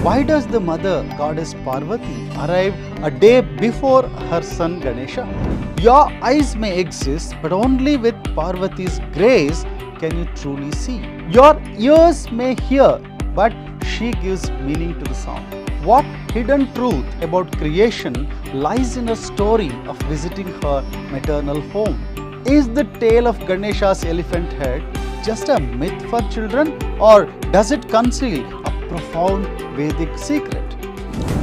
Why does the mother goddess Parvati arrive a day before her son Ganesha? Your eyes may exist, but only with Parvati's grace can you truly see. Your ears may hear, but she gives meaning to the sound. What hidden truth about creation lies in a story of visiting her maternal home? Is the tale of Ganesha's elephant head just a myth for children, or does it conceal a profound Vedic secret?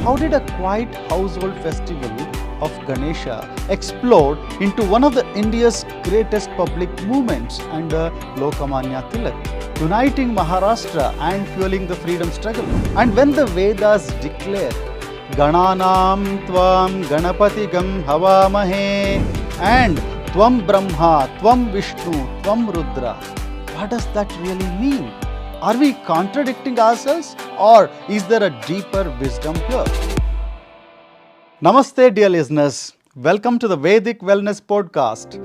How did a quiet household festival of Ganesha explode into one of India's greatest public movements under Lokmanya Tilak, uniting Maharashtra and fueling the freedom struggle? And when the Vedas declare Gananam Tvam Ganapatigam Havamahe and Tvam Brahma, Tvam Vishnu, Tvam Rudra, what does that really mean? Are we contradicting ourselves, or is there a deeper wisdom here? Namaste, dear listeners. Welcome to the Vedic Wellness Podcast.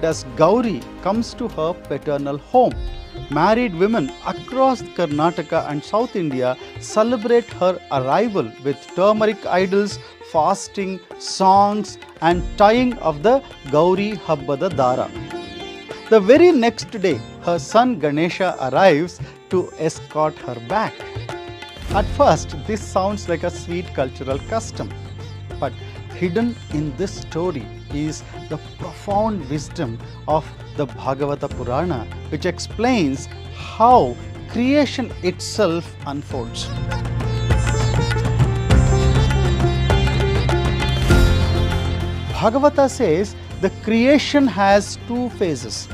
As Gowri comes to her paternal home, married women across Karnataka and South India celebrate her arrival with turmeric idols, fasting, songs, and tying of the Gowri Habba Dara. The very next day, her son Ganesha arrives to escort her back. At first, this sounds like a sweet cultural custom, but hidden in this story is the profound wisdom of the Bhagavata Purana, which explains how creation itself unfolds. Bhagavata says the creation has two phases: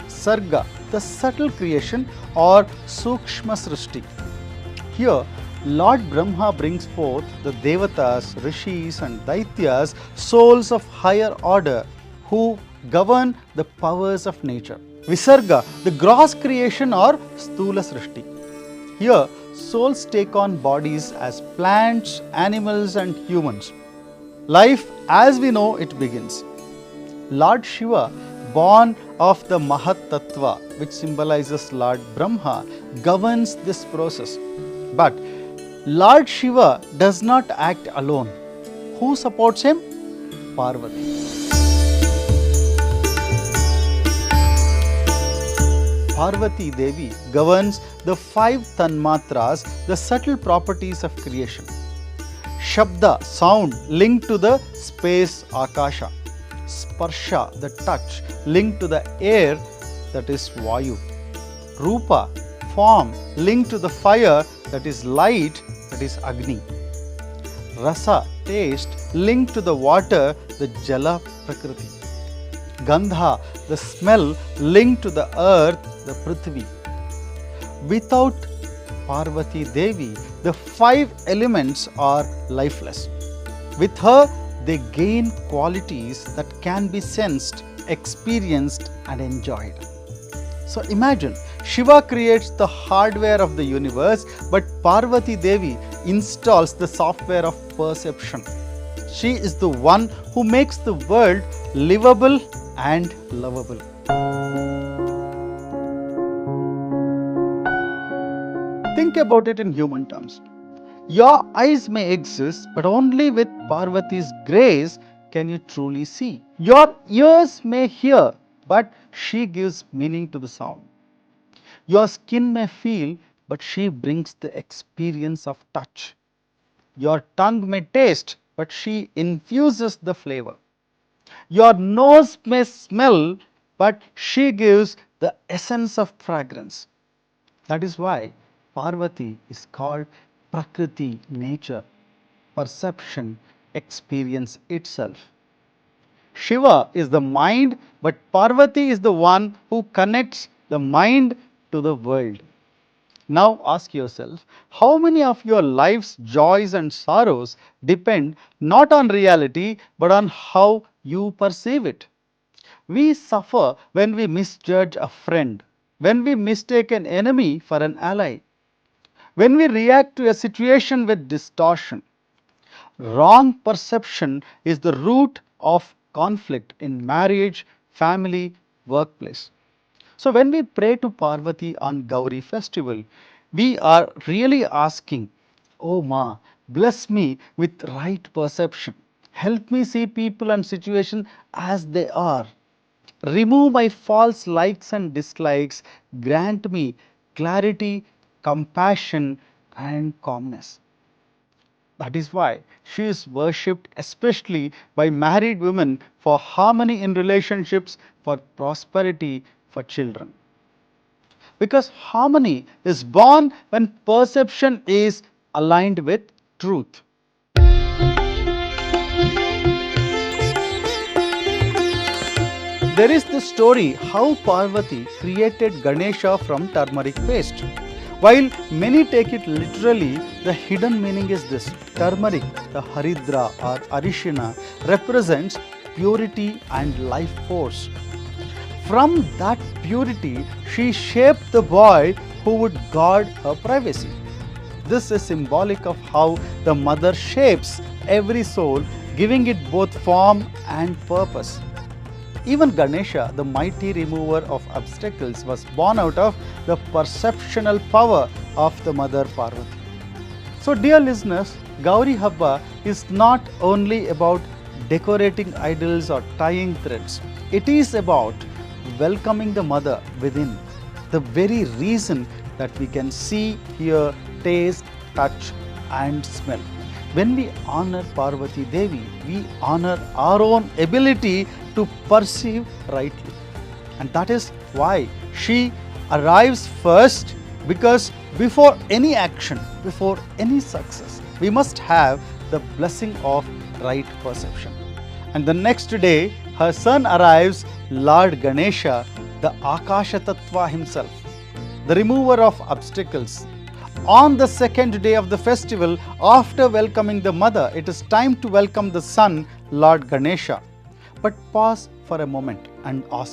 Sarga, the subtle creation, or Sukshma Srishti. Here, Lord Brahma brings forth the Devatas, Rishis and Daityas, souls of higher order who govern the powers of nature. Visarga, the gross creation, or Sthula Srishti. Here, souls take on bodies as plants, animals and humans. Life as we know it begins. Lord Shiva, born of the Mahat Tattva, which symbolizes Lord Brahma, governs this process. But Lord Shiva does not act alone. Who supports him? Parvati. Parvati Devi governs the five tanmatras, the subtle properties of creation. Shabda, sound, linked to the space Ākāśa. Sparsha, the touch, linked to the air, that is Vayu. Rupa, form, linked to the fire, that is light, that is Agni. Rasa, taste, linked to the water, the Jala Prakriti. Gandha, the smell, linked to the earth, the Prithvi. Without Parvati Devi, the five elements are lifeless. With her, they gain qualities that can be sensed, experienced and enjoyed. So imagine, Shiva creates the hardware of the universe, but Parvati Devi installs the software of perception. She is the one who makes the world livable and lovable. Think about it in human terms. Your eyes may exist, but only with Parvati's grace can you truly see. Your ears may hear, but she gives meaning to the sound. Your skin may feel, but she brings the experience of touch. Your tongue may taste, but she infuses the flavor. Your nose may smell, but she gives the essence of fragrance. That is why Parvati is called Prakriti, nature, perception, experience itself. Shiva is the mind, but Parvati is the one who connects the mind to the world. Now ask yourself, how many of your life's joys and sorrows depend not on reality but on how you perceive it? We suffer when we misjudge a friend, when we mistake an enemy for an ally, when we react to a situation with distortion. Wrong perception is the root of conflict in marriage, family, workplace. So when we pray to Parvati on Gowri festival, we are really asking, "Oh Ma, bless me with right perception. Help me see people and situations as they are. Remove my false likes and dislikes. Grant me clarity, compassion, and calmness." That is why she is worshipped especially by married women for harmony in relationships, for prosperity, for children. Because harmony is born when perception is aligned with truth. There is the story how Parvati created Ganesha from turmeric paste. While many take it literally, the hidden meaning is this: turmeric, the haridra or arishina, represents purity and life force. From that purity, she shaped the boy who would guard her privacy. This is symbolic of how the mother shapes every soul, giving it both form and purpose. Even Ganesha, the mighty remover of obstacles, was born out of the perceptional power of the mother Parvati. So, dear listeners, Gowri Habba is not only about decorating idols or tying threads. It is about welcoming the mother within, the very reason that we can see, hear, taste, touch and smell. When we honor Parvati Devi, we honor our own ability to perceive rightly. And that is why she arrives first, because before any action, before any success, we must have the blessing of right perception. And the next day, her son arrives, Lord Ganesha, the Ākāśa Tattva himself, the remover of obstacles. On the second day of the festival, after welcoming the mother, it is time to welcome the son, Lord Ganesha. But pause for a moment and ask,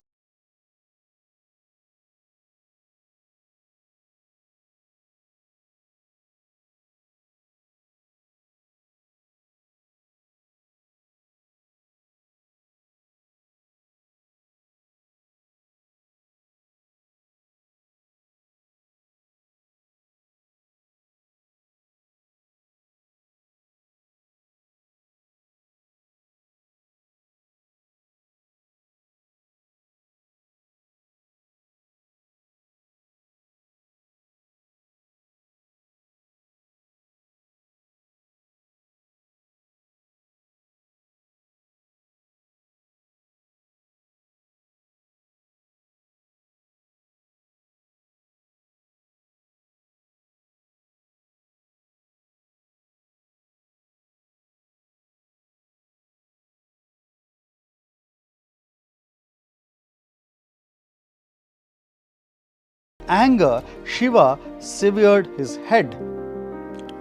anger, Shiva severed his head.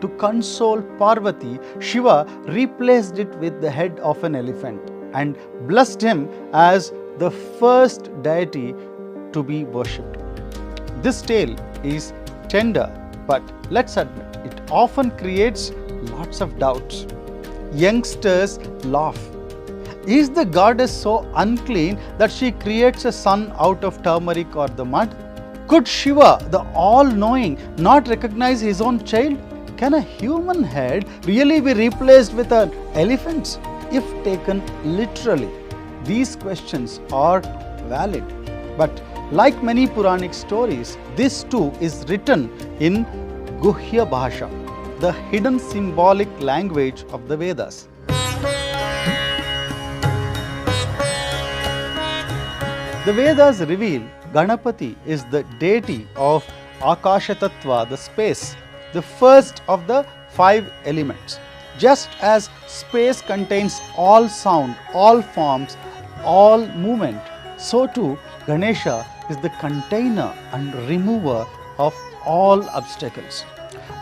To console Parvati, Shiva replaced it with the head of an elephant and blessed him as the first deity to be worshipped. This tale is tender, but let's admit, it often creates lots of doubts. Youngsters laugh. Is the goddess so unclean that she creates a son out of turmeric or the mud? Could Shiva, the all-knowing, not recognize his own child? Can a human head really be replaced with an elephant's? If taken literally, these questions are valid. But like many Puranic stories, this too is written in Guhya Bhasha, the hidden symbolic language of the Vedas. The Vedas reveal Ganapati is the deity of Ākāśa Tattva, the space, the first of the 5 elements. Just as space contains all sound, all forms, all movement, so too Ganesha is the container and remover of all obstacles.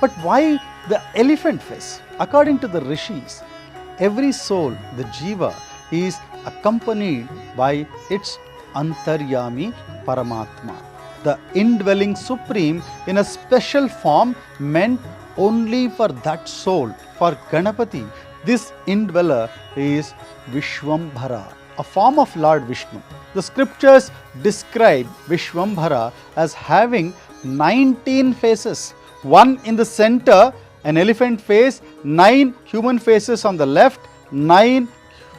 But why the elephant face? According to the rishis, every soul, the jiva, is accompanied by its Antaryami Paramatma, the indwelling supreme in a special form meant only for that soul. For Ganapati, this indweller is Vishwambhara, a form of Lord Vishnu. The scriptures describe Vishwambhara as having 19 faces, one in the center, an elephant face, 9 human faces on the left, 9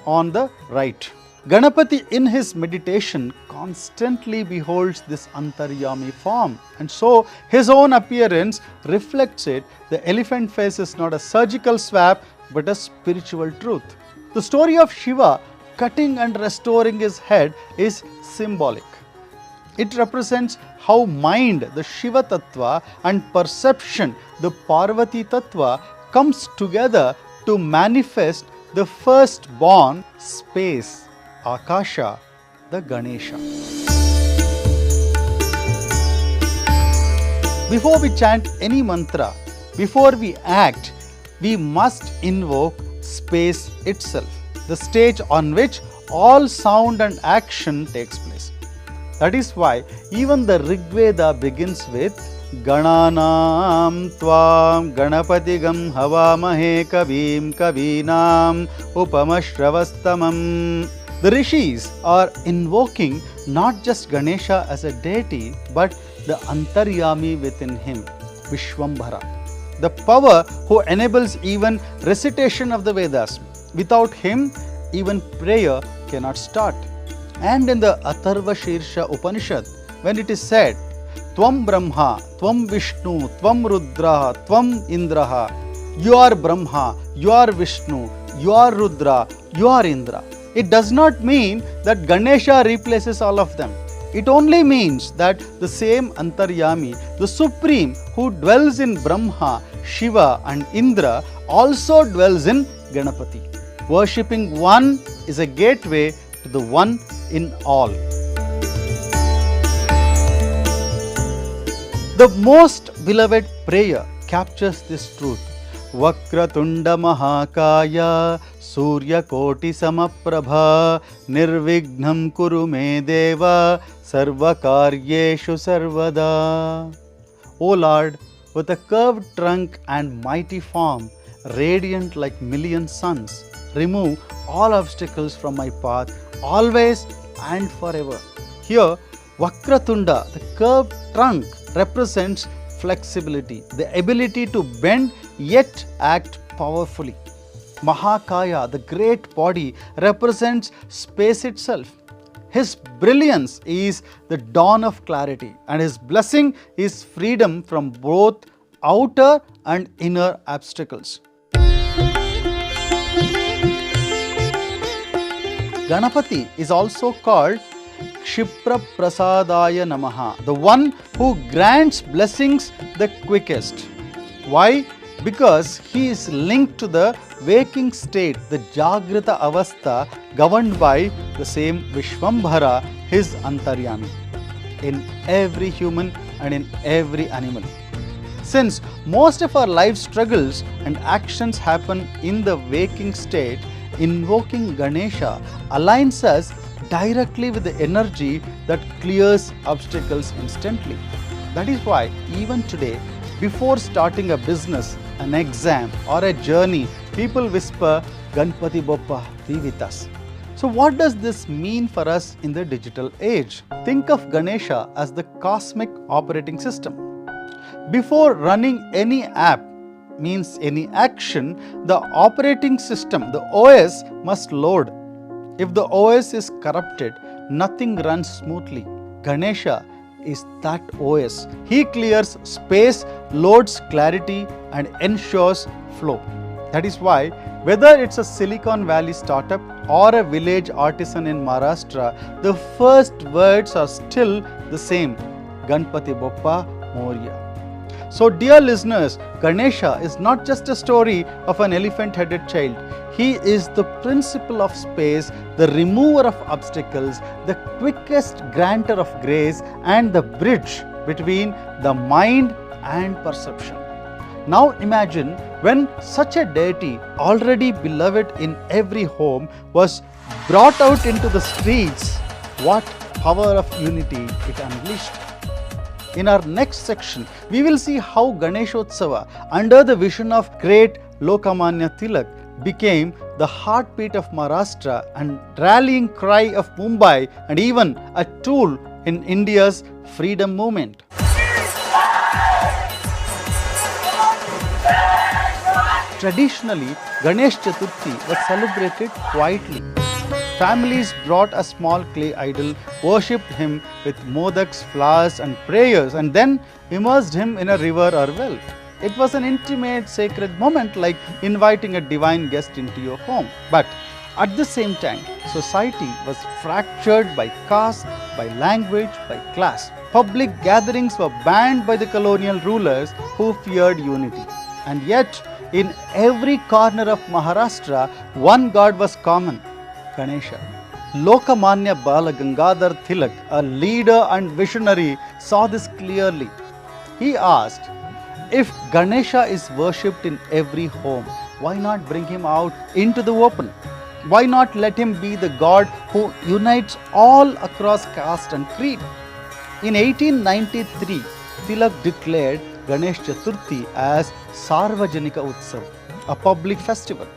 on the right. Ganapati in his meditation constantly beholds this Antaryami form, and so his own appearance reflects it. The elephant face is not a surgical swab but a spiritual truth. The story of Shiva cutting and restoring his head is symbolic. It represents how mind, the Shiva Tattva, and perception, the Parvati Tattva, comes together to manifest the firstborn space, Ākāśa, the Ganesha. Before we chant any mantra, before we act, we must invoke space itself, the stage on which all sound and action takes place. That is why even the Rig Veda begins with Gananam Tvam Ganapatigam Havamahe Kavim Kavinam Upamashravastamam. The rishis are invoking not just Ganesha as a deity, but the Antaryami within him, Vishwambhara, the power who enables even recitation of the Vedas. Without him, even prayer cannot start. And in the Atharva Shirsha Upanishad, when it is said, Tvam Brahma, Tvam Vishnu, Tvam Rudra, Tvam Indraha, you are Brahma, you are Vishnu, you are Rudra, you are Indra. It does not mean that Ganesha replaces all of them. It only means that the same Antaryami, the Supreme who dwells in Brahma, Shiva and Indra, also dwells in Ganapati. Worshipping one is a gateway to the one in all. The most beloved prayer captures this truth. Vakratunda Mahakaya Surya Koti Samaprabha Nirvignam Kuru Me Deva Sarva Karyeshu Sarvada. O Lord, with a curved trunk and mighty form, radiant like million suns, remove all obstacles from my path, always and forever. Here, Vakratunda, the curved trunk, represents flexibility, the ability to bend yet act powerfully. Mahakaya, the great body, represents space itself. His brilliance is the dawn of clarity, and his blessing is freedom from both outer and inner obstacles. Ganapati is also called Kshipra Prasadaya Namaha, the one who grants blessings the quickest. Why? Because he is linked to the waking state, the Jagrita Avastha, governed by the same Vishwambhara, his Antaryami, in every human and in every animal. Since most of our life struggles and actions happen in the waking state, invoking Ganesha aligns us directly with the energy that clears obstacles instantly. That is why even today, before starting a business, an exam or a journey, people whisper, Ganpati Boppa, be with us. So what does this mean for us in the digital age? Think of Ganesha as the cosmic operating system. Before running any app, means any action, the operating system, the OS, must load. If the OS is corrupted, nothing runs smoothly. Ganesha is that OS. He clears space, loads clarity, and ensures flow. That is why Whether it's a Silicon Valley startup or a village artisan in Maharashtra, the first words are still the same: Ganpati Bappa Moria. So dear listeners, Ganesha is not just a story of an elephant-headed child. He is the principle of space, the remover of obstacles, the quickest granter of grace, and the bridge between the mind and perception. Now imagine when such a deity, already beloved in every home, was brought out into the streets, what power of unity it unleashed. In our next section, we will see how Ganeshotsav, under the vision of great Lokmanya Tilak, became the heartbeat of Maharashtra and rallying cry of Mumbai, and even a tool in India's freedom movement. Traditionally, Ganesh Chaturthi was celebrated quietly. Families brought a small clay idol, worshipped him with modaks, flowers and prayers, and then immersed him in a river or well. It was an intimate, sacred moment, like inviting a divine guest into your home. But at the same time, society was fractured by caste, by language, by class. Public gatherings were banned by the colonial rulers who feared unity. And yet, in every corner of Maharashtra, one god was common: Ganesha. Lokmanya Tilak, a leader and visionary, saw this clearly. He asked, if Ganesha is worshipped in every home, why not bring him out into the open? Why not let him be the god who unites all across caste and creed? In 1893, Tilak declared Ganesh Chaturthi as Sarvajanika Utsav, a public festival.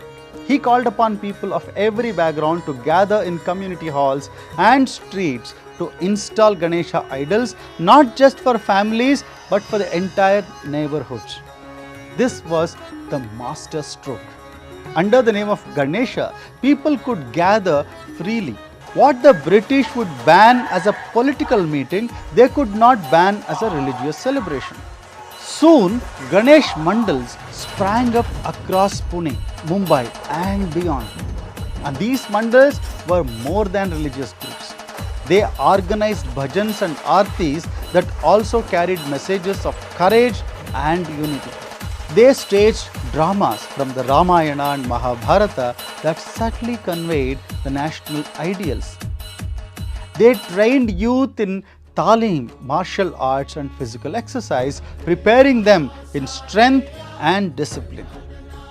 He called upon people of every background to gather in community halls and streets to install Ganesha idols, not just for families but for the entire neighborhoods. This was the master stroke. Under the name of Ganesha, people could gather freely. What the British would ban as a political meeting, they could not ban as a religious celebration. Soon, Ganesh Mandals sprang up across Pune, Mumbai and beyond. And these mandals were more than religious groups. They organized bhajans and aartis that also carried messages of courage and unity. They staged dramas from the Ramayana and Mahabharata that subtly conveyed the national ideals. They trained youth in talim, martial arts and physical exercise, preparing them in strength and discipline.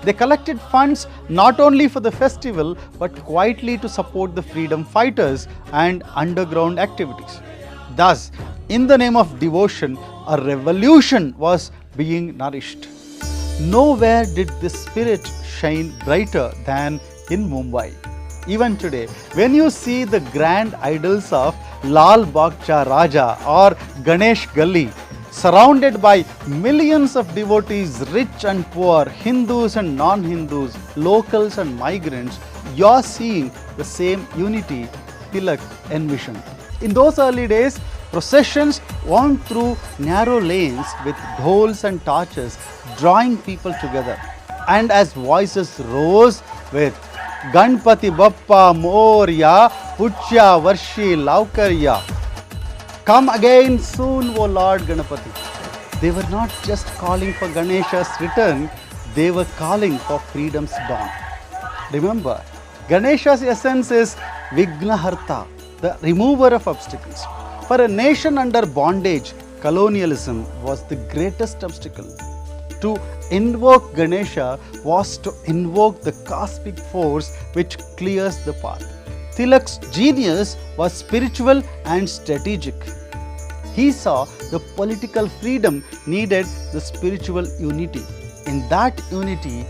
They collected funds not only for the festival but quietly to support the freedom fighters and underground activities. Thus, in the name of devotion, a revolution was being nourished. Nowhere did this spirit shine brighter than in Mumbai. Even today, when you see the grand idols of Lal Bagcha Raja or Ganesh Gully, surrounded by millions of devotees, rich and poor, Hindus and non-Hindus, locals and migrants, you are seeing the same unity Tilak envisioned. In those early days, processions wound through narrow lanes with dhols and torches, drawing people together. And as voices rose with Ganpati Bappa Moria, Puchya Varshi Laukarya, come again soon, O Lord Ganapati. They were not just calling for Ganesha's return, they were calling for freedom's dawn. Remember, Ganesha's essence is Vignaharta, the remover of obstacles. For a nation under bondage, colonialism was the greatest obstacle. To invoke Ganesha was to invoke the cosmic force which clears the path. Tilak's genius was spiritual and strategic. He saw the political freedom needed the spiritual unity. In that unity,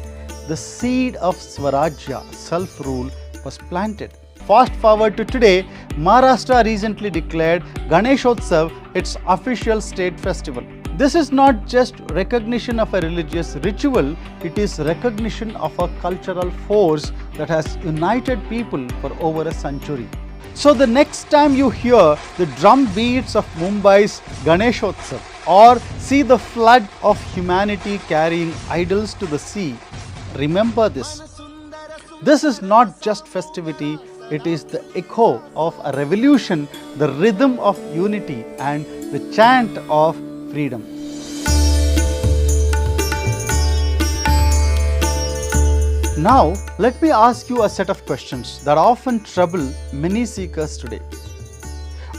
the seed of Swarajya, self-rule, was planted. Fast forward to today, Maharashtra recently declared Ganeshotsav its official state festival. This is not just recognition of a religious ritual, it is recognition of a cultural force that has united people for over a century. So the next time you hear the drum beats of Mumbai's Ganeshotsav or see the flood of humanity carrying idols to the sea, remember this: This is not just festivity, it is the echo of a revolution, the rhythm of unity, and the chant of freedom. Now, let me ask you a set of questions that often trouble many seekers today.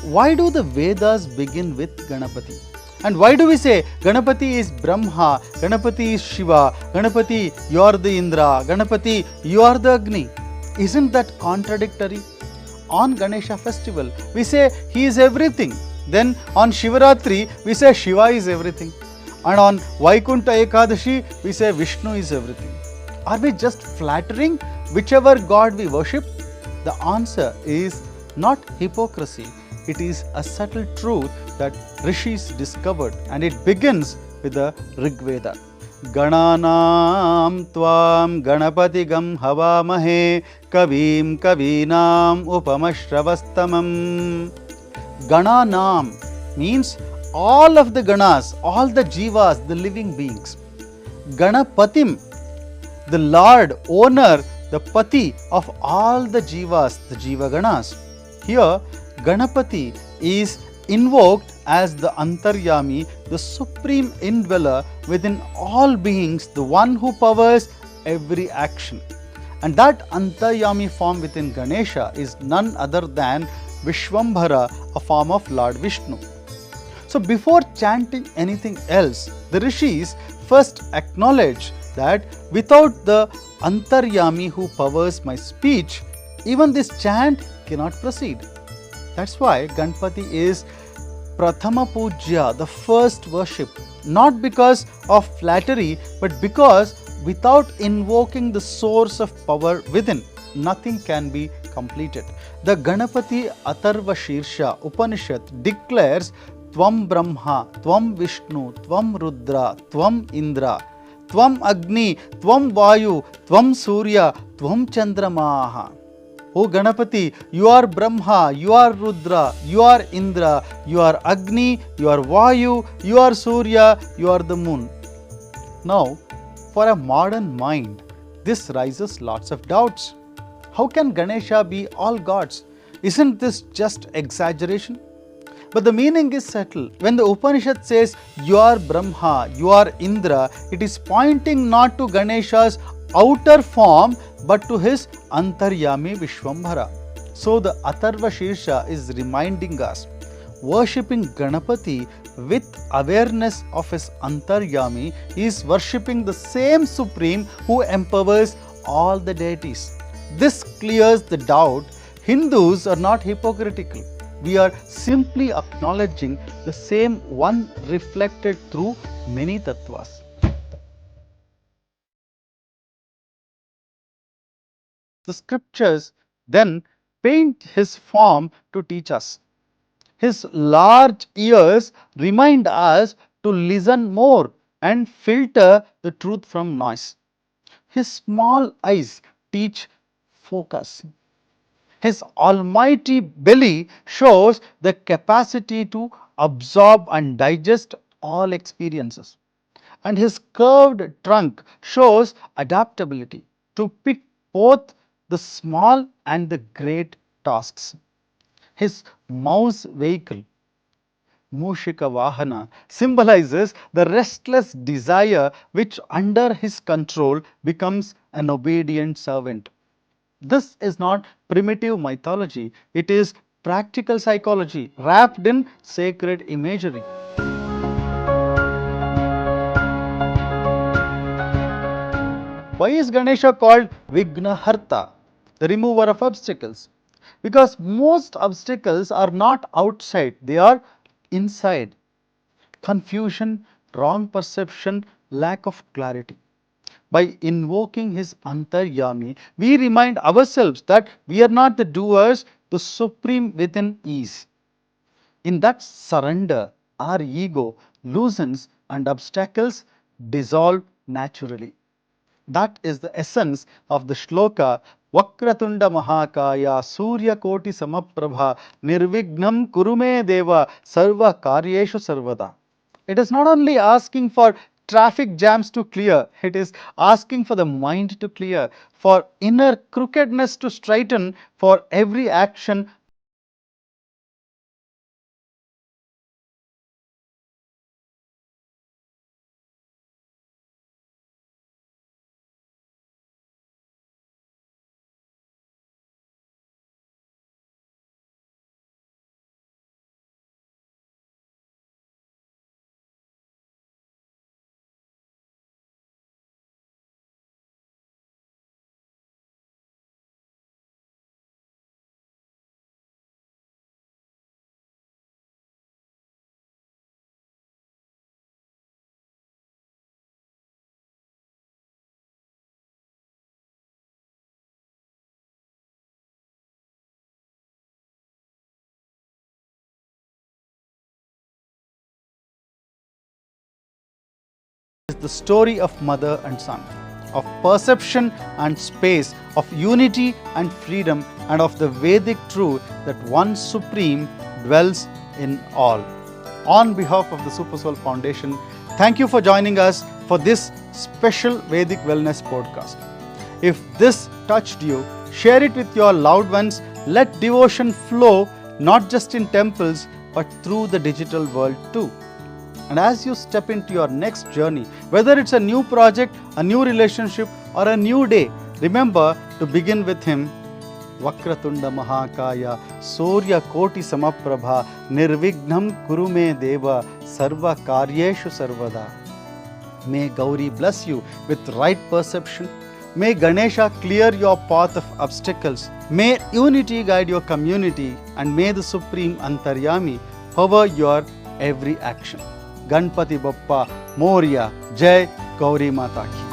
Why do the Vedas begin with Ganapati? And why do we say Ganapati is Brahma, Ganapati is Shiva, Ganapati you are the Indra, Ganapati you are the Agni? Isn't that contradictory? On Ganesha Festival, we say he is everything. Then on Shivaratri, we say Shiva is everything. And on Vaikunta Ekadashi, we say Vishnu is everything. Are we just flattering whichever god we worship? The answer is not hypocrisy. It is a subtle truth that rishis discovered, and it begins with the Rig Veda. Gananam tvam ganapatigam havamahe kavim kavinam upamashravastamam. Gananam means all of the ganas, all the jivas, the living beings. Ganapatim, the Lord, owner, the Pati of all the jivas, the jiva ganas. Here, Ganapati is invoked as the Antaryami, the supreme indweller within all beings, the one who powers every action. And that Antaryami form within Ganesha is none other than Vishwambhara, a form of Lord Vishnu. So before chanting anything else, the rishis first acknowledge that without the Antaryami who powers my speech, even this chant cannot proceed. That's why Ganpati is Prathama Puja, the first worship, not because of flattery, but because without invoking the source of power within, nothing can be completed. The Ganapati Atharva Shirsha Upanishad declares Tvam Brahma, Tvam Vishnu, Tvam Rudra, Tvam Indra, Tvam Agni, Tvam Vayu, Tvam Surya, Tvam Chandramaha. O Ganapati, you are Brahma, you are Rudra, you are Indra, you are Agni, you are Vayu, you are Surya, you are the moon. Now, for a modern mind, this raises lots of doubts. How can Ganesha be all gods? Isn't this just exaggeration? But the meaning is subtle. When the Upanishad says you are Brahma, you are Indra, it is pointing not to Ganesha's outer form but to his Antaryami Vishwambhara. So the Atharva Shirsha is reminding us, worshipping Ganapati with awareness of his Antaryami is worshipping the same Supreme who empowers all the deities. This clears the doubt. Hindus are not hypocritical. We are simply acknowledging the same one reflected through many tattvas. The scriptures then paint his form to teach us. His large ears remind us to listen more and filter the truth from noise. His small eyes teach focus. His almighty belly shows the capacity to absorb and digest all experiences. And his curved trunk shows adaptability to pick both the small and the great tasks. His mouse vehicle, Mushika Vahana, symbolizes the restless desire which under his control becomes an obedient servant. This is not primitive mythology, it is practical psychology wrapped in sacred imagery. Why is Ganesha called Vignaharta, the remover of obstacles? Because most obstacles are not outside, they are inside. Confusion, wrong perception, lack of clarity. By invoking his Antaryami, we remind ourselves that we are not the doers, the supreme within is. In that surrender, our ego loosens and obstacles dissolve naturally. That is the essence of the shloka Vakratunda Mahakaya Surya Koti Samaprabha Nirvignam Kurume Deva Sarva Karyeshu Sarvada. It is not only asking for traffic jams to clear. It is asking for the mind to clear, for inner crookedness to straighten, for every action is the story of mother and son, of perception and space, of unity and freedom, and of the Vedic truth that one Supreme dwells in all. On behalf of the Super Soul Foundation, thank you for joining us for this special Vedic Wellness Podcast. If this touched you, share it with your loved ones. Let devotion flow not just in temples but through the digital world too. And as you step into your next journey, whether it's a new project, a new relationship, or a new day, remember to begin with Him. Vakratunda Mahakaya, Surya Koti Samaprabha, Nirvignam Kurume Deva, Sarva Karyeshu Sarvada. May Gowri bless you with right perception. May Ganesha clear your path of obstacles. May unity guide your community, and may the Supreme Antaryami power your every action. Ganpati Bappa Moria. Jai Gowri Mata Ki.